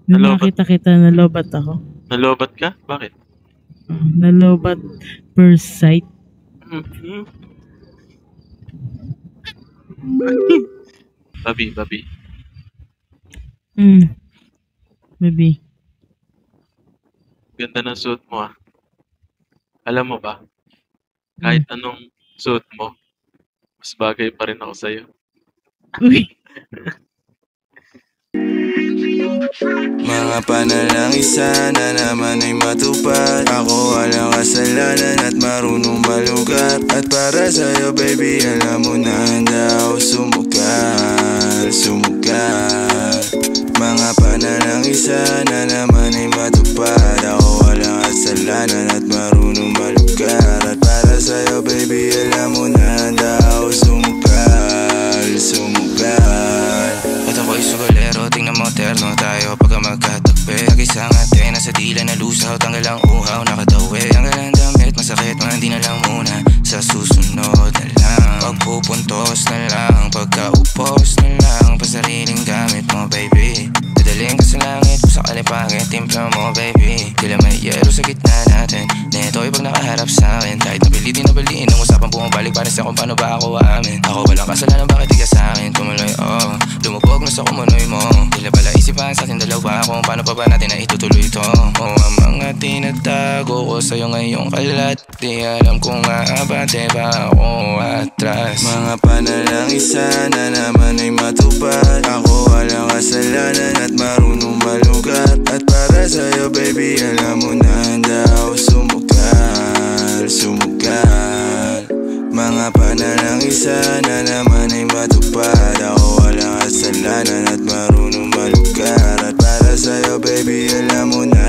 Nung Nalobat. nakita kita, nalobat ako. Nalobat ka? Bakit? Nalobat per sight. Babi. Baby. Ganda ng suit mo ah. Alam mo ba? Kahit anong suit mo, mas bagay pa rin ako sa'yo. Uy! Mga panalangin sana naman ay matupad. Ako walang kasalanan at marunong malugar. At para sa'yo baby, alam mo na handa ako sumugal. Mga panalangin sana naman ay matupad. Ako walang kasalanan at marunong malugar. At para sa'yo baby, alam mo na handa ako sumugal. At ako'y sugolero, tingnan mo terno tayo pagka magkatagpi. Nag-isang ate, nasa dila na lusaw, tanggal ang uhaw, nakatawi. Tanggal ang damit, masakit, mga hindi na lang muna. Sa susunod na lang, pagpupuntos na lang, pagkaupos na lang, pasariling gamit mo baby. Dadaling ka sa langit, kung sakali pangit, timpla mo baby. Tila may yelo sa gitna natin, neto'y pag nakaharap sa'kin. Kahit nabili din nabaliin, ang usapang bumabalik para sa kung paano ba ako aamin. Ako walang kasalanan, bakit di ka sa'kin tumuloy, oh. Lumubog na sa kumunoy mo, tila pala isipan sa ating dalawa kung paano pa ba natin na itutuloy ito. Oh, ang mga tinatago ko sa'yo ngayong kalat, di alam kung aabante ba ako atras. Mga panalangin sana naman ay matupad. Ako walang kasalanan at marunong malugar. At para sa'yo baby, alam mo na handa ako sumugal. Mga panalangin sana naman ay matupad. Ako walang kasalanan at marunong malugar. At para sa'yo baby, alam mo na